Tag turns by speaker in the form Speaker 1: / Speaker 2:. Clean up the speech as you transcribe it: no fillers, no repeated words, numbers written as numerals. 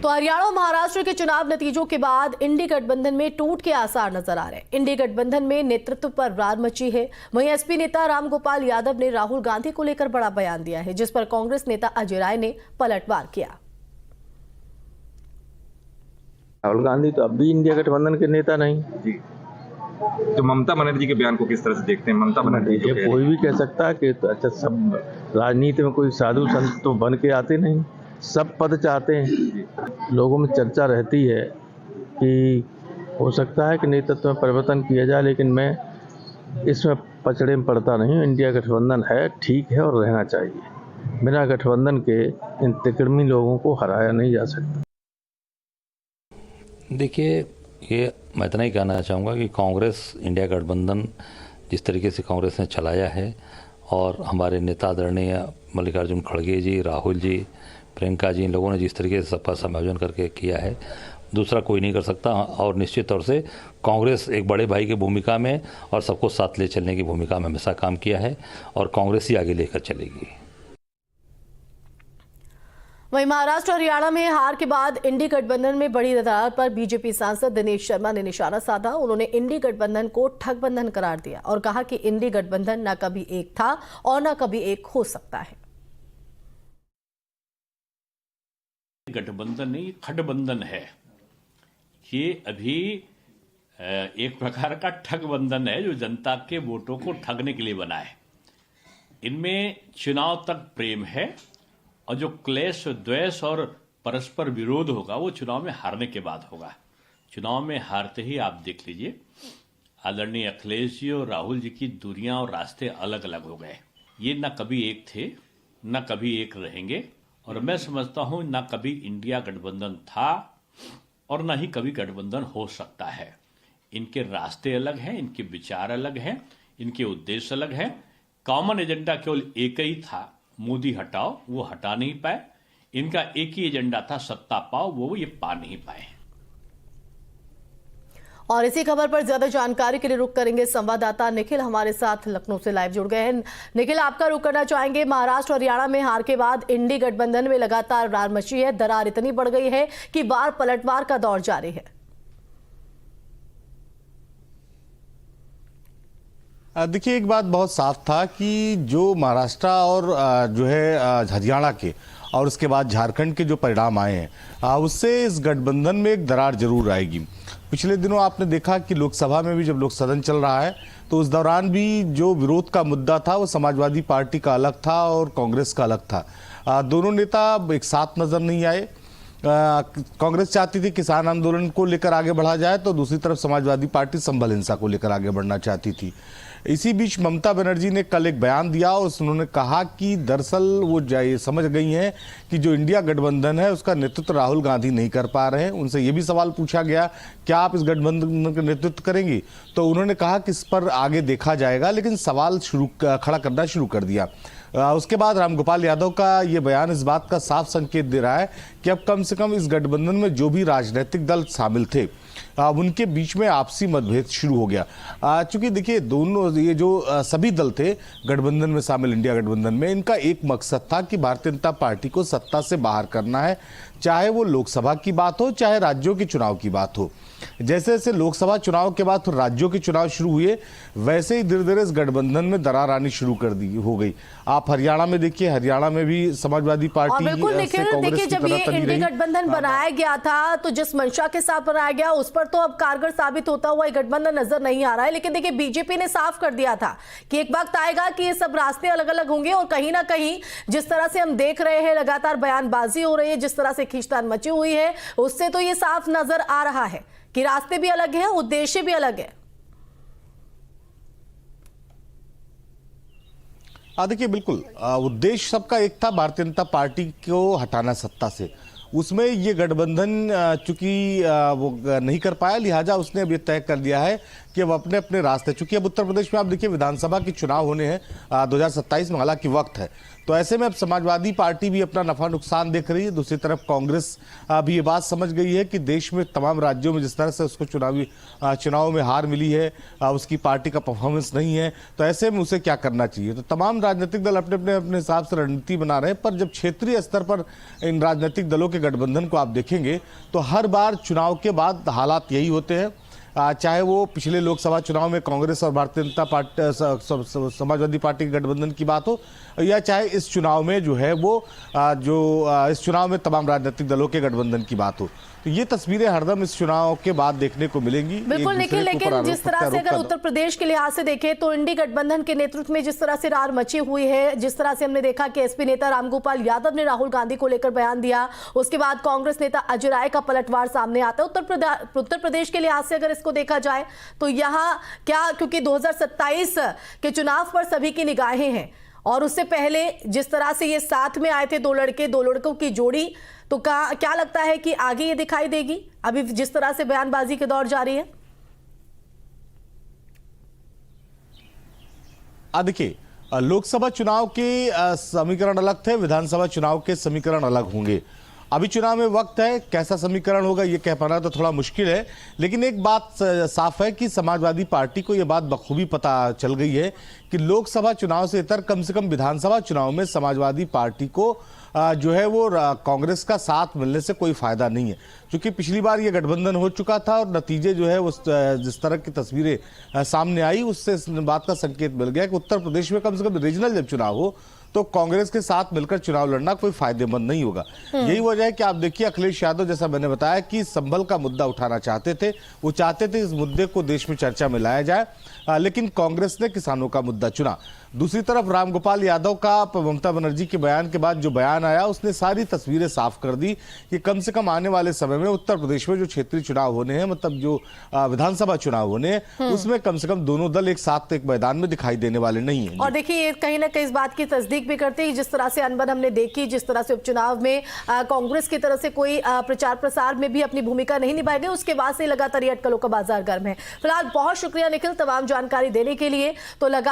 Speaker 1: तो हरियाणा और महाराष्ट्र के चुनाव नतीजों के बाद इंडी गठबंधन में टूट के आसार नजर आ रहे हैं। इंडी गठबंधन में नेतृत्व पर रार मची है। वहीं एसपी नेता रामगोपाल यादव ने राहुल गांधी को लेकर बड़ा बयान दिया है, जिस पर कांग्रेस नेता अजय राय ने पलटवार किया।
Speaker 2: राहुल गांधी तो अब भी इंडिया गठबंधन के नेता नहीं
Speaker 3: जी। तो ममता बनर्जी के बयान को किस तरह से देखते हैं? ममता बनर्जी जो
Speaker 2: कोई भी कह सकता है कि अच्छा, सब राजनीति में कोई साधु संत तो बन के आते नहीं, सब पद चाहते हैं। लोगों में चर्चा रहती है कि हो सकता है कि नेतृत्व में परिवर्तन किया जाए, लेकिन मैं इसमें पचड़े में पड़ता नहीं हूँ। इंडिया गठबंधन है, ठीक है और रहना चाहिए। बिना गठबंधन के इन तिकड़मी लोगों को हराया नहीं जा सकता।
Speaker 4: देखिए, ये मैं इतना ही कहना चाहूँगा कि कांग्रेस इंडिया गठबंधन जिस तरीके से कांग्रेस ने चलाया है और हमारे नेता आदरणीय मल्लिकार्जुन खड़गे जी, राहुल जी, प्रियंका जी, इन लोगों ने जिस तरीके से सबका समायोजन करके किया है, दूसरा कोई नहीं कर सकता। और निश्चित तौर से कांग्रेस एक बड़े भाई की भूमिका में और सबको साथ ले चलने की भूमिका में हमेशा काम किया है और कांग्रेस ही आगे लेकर चलेगी।
Speaker 1: वहीं महाराष्ट्र और हरियाणा में हार के बाद इंडी गठबंधन में बड़ी दरार पर बीजेपी सांसद दिनेश शर्मा ने निशाना साधा। उन्होंने इंडी गठबंधन को ठगबंधन करार दिया और कहा कि इंडी गठबंधन न कभी एक था और न कभी एक हो सकता है।
Speaker 5: गठबंधन नहीं, खटबंधन है। ये अभी एक प्रकार का ठगबंधन है जो जनता के वोटों को ठगने के लिए बना है। इनमें चुनाव तक प्रेम है और जो क्लेश, द्वेष और परस्पर विरोध होगा वो चुनाव में हारने के बाद होगा। चुनाव में हारते ही आप देख लीजिए, आदरणीय अखिलेश जी और राहुल जी की दूरियां और रास्ते अलग अलग हो गए। ये न कभी एक थे, न कभी एक रहेंगे और मैं समझता हूं न कभी इंडिया गठबंधन था और न ही कभी गठबंधन हो सकता है। इनके रास्ते अलग हैं, इनके विचार अलग हैं, इनके उद्देश्य अलग हैं। कॉमन एजेंडा केवल एक ही था, मोदी हटाओ, वो हटा नहीं पाए। इनका एक ही एजेंडा था, सत्ता पाओ, वो ये पा नहीं पाए।
Speaker 1: और इसी खबर पर ज्यादा जानकारी के लिए रुक करेंगे संवाददाता निखिल हमारे साथ लखनऊ से लाइव जुड़ गए हैं। निखिल, आपका रुक करना चाहेंगे। महाराष्ट्र और हरियाणा में हार के बाद इंडी गठबंधन में लगातार रार मची है। दरार इतनी बढ़ गई है कि बार पलटवार का दौर जारी है।
Speaker 6: देखिए, एक बात बहुत साफ था कि जो महाराष्ट्र और जो है हरियाणा के और उसके बाद झारखंड के जो परिणाम आए हैं, उससे इस गठबंधन में एक दरार जरूर आएगी। पिछले दिनों आपने देखा कि लोकसभा में भी जब लोक सदन चल रहा है तो उस दौरान भी जो विरोध का मुद्दा था वो समाजवादी पार्टी का अलग था और कांग्रेस का अलग था। दोनों नेता एक साथ नजर नहीं आए। कांग्रेस चाहती थी किसान आंदोलन को लेकर आगे बढ़ा जाए, तो दूसरी तरफ समाजवादी पार्टी संभल हिंसा को लेकर आगे बढ़ना चाहती थी। इसी बीच ममता बनर्जी ने कल एक बयान दिया और उन्होंने कहा कि दरअसल वो समझ गई हैं कि जो इंडिया गठबंधन है उसका नेतृत्व राहुल गांधी नहीं कर पा रहे हैं। उनसे ये भी सवाल पूछा गया, क्या आप इस गठबंधन का नेतृत्व करेंगी? तो उन्होंने कहा कि इस पर आगे देखा जाएगा, लेकिन सवाल खड़ा करना शुरू कर दिया। उसके बाद रामगोपाल यादव का ये बयान इस बात का साफ संकेत दे रहा है कि अब कम से कम इस गठबंधन में जो भी राजनीतिक दल शामिल थे उनके बीच में आपसी मतभेद शुरू हो गया। चूंकि देखिए, दोनों ये जो सभी दल थे गठबंधन में शामिल, इंडिया गठबंधन में, इनका एक मकसद था कि भारतीय जनता पार्टी को सत्ता से बाहर करना है, चाहे वो लोकसभा की बात हो चाहे राज्यों के चुनाव की बात हो। जैसे जैसे लोकसभा चुनाव के बाद फिर राज्यों के चुनाव शुरू हुए, वैसे ही धीरे धीरे इस गठबंधन में दरार आनी शुरू कर दी हो गई। आप हरियाणा में देखिए, हरियाणा में भी समाजवादी पार्टी
Speaker 1: देखिए, जब ये इंडी गठबंधन बनाया गया था तो जिस मंशा के साथ बनाया गया उस पर तो अब कारगर साबित होता हुआ गठबंधन नजर नहीं आ रहा है। लेकिन देखिए, बीजेपी ने साफ कर दिया था कि एक वक्त आएगा कि ये सब रास्ते अलग अलग होंगे और कहीं ना कहीं जिस तरह से हम देख रहे हैं लगातार बयानबाजी हो रही है, जिस तरह से खींचतान मची हुई है, उससे तो ये साफ नजर आ रहा है कि रास्ते भी अलग हैं, उद्देश्य भी अलग है।
Speaker 6: देखिए, बिल्कुल उद्देश्य सबका एक था, भारतीय जनता पार्टी को हटाना सत्ता से। उसमें ये गठबंधन चूंकि वो नहीं कर पाया, लिहाजा उसने अब ये तय कर लिया है कि अब अपने अपने रास्ते, चूंकि अब उत्तर प्रदेश में आप देखिए विधानसभा के चुनाव होने हैं 2027 में, हालांकि वक्त है, तो ऐसे में अब समाजवादी पार्टी भी अपना नफा नुकसान देख रही है, दूसरी तरफ कांग्रेस भी ये बात समझ गई है कि देश में तमाम राज्यों में जिस तरह से उसको चुनाव में हार मिली है, उसकी पार्टी का परफॉर्मेंस नहीं है, तो ऐसे में उसे क्या करना चाहिए। तो तमाम राजनीतिक दल अपने अपने हिसाब से रणनीति बना रहे हैं, पर जब क्षेत्रीय स्तर पर इन राजनीतिक दलों के गठबंधन को आप देखेंगे तो हर बार चुनाव के बाद हालात यही होते हैं, चाहे वो पिछले लोकसभा चुनाव में कांग्रेस और भारतीय जनता पार्टी समाजवादी पार्टी के गठबंधन की बात हो, या चाहे इस चुनाव में जो है वो इस चुनाव में तमाम राजनीतिक दलों के गठबंधन की बात हो, तो ये तस्वीरें हरदम इस चुनाव के बाद देखने को मिलेंगी।
Speaker 1: बिल्कुल निखिल, लेकिन जिस तरह से अगर उत्तर प्रदेश के लिहाज से देखें तो इंडी गठबंधन के नेतृत्व में जिस तरह से रार मची हुई है, जिस तरह से हमने देखा कि एसपी नेता रामगोपाल यादव ने राहुल गांधी को लेकर बयान दिया, उसके बाद कांग्रेस नेता अजय राय का पलटवार सामने आता है। उत्तर प्रदेश के लिहाज से अगर इसको देखा जाए तो यहाँ क्या, क्योंकि 2027 के चुनाव पर सभी की निगाहें हैं और उससे पहले जिस तरह से ये साथ में आए थे दो लड़कों की जोड़ी, तो क्या लगता है कि आगे ये दिखाई देगी अभी जिस तरह से बयानबाजी के दौर जारी है?
Speaker 6: देखिए, लोकसभा चुनाव के समीकरण अलग थे, विधानसभा चुनाव के समीकरण अलग होंगे। अभी चुनाव में वक्त है, कैसा समीकरण होगा ये कह पाना तो थोड़ा मुश्किल है, लेकिन एक बात साफ है कि समाजवादी पार्टी को यह बात बखूबी पता चल गई है कि लोकसभा चुनाव से इतर कम से कम विधानसभा चुनाव में समाजवादी पार्टी को जो है वो कांग्रेस का साथ मिलने से कोई फायदा नहीं है, क्योंकि पिछली बार ये गठबंधन हो चुका था और नतीजे जो है उस जिस तरह की तस्वीरें सामने आई उससे इस बात का संकेत मिल गया कि उत्तर प्रदेश में कम से कम रीजनल जब चुनाव हो तो कांग्रेस के साथ मिलकर चुनाव लड़ना कोई फायदेमंद नहीं होगा। यही वजह है कि आप देखिए अखिलेश यादव, जैसा मैंने बताया कि संभल का मुद्दा उठाना चाहते थे, वो चाहते थे इस मुद्दे को देश में चर्चा में लाया जाए, लेकिन कांग्रेस ने किसानों का मुद्दा चुना। दूसरी तरफ रामगोपाल यादव का ममता बनर्जी के बयान के बाद जो बयान आया उसने सारी तस्वीरें साफ कर दी कि कम से कम आने वाले समय में उत्तर प्रदेश में जो क्षेत्रीय चुनाव होने हैं, मतलब जो विधानसभा चुनाव होने हैं, उसमें कम से कम दोनों दल एक साथ एक मैदान में दिखाई देने वाले नहीं है।
Speaker 1: और देखिए ये कहीं ना कहीं इस बात की तस्दीक भी करते हैं, जिस तरह से अनबन हमने देखी, जिस तरह से उपचुनाव में कांग्रेस की तरफ से कोई प्रचार प्रसार में भी अपनी भूमिका नहीं निभाई गई, उसके बाद से लगातार ये अटकलों का बाजार गर्म है। फिलहाल बहुत शुक्रिया निखिल तमाम जानकारी देने के लिए। तो लगा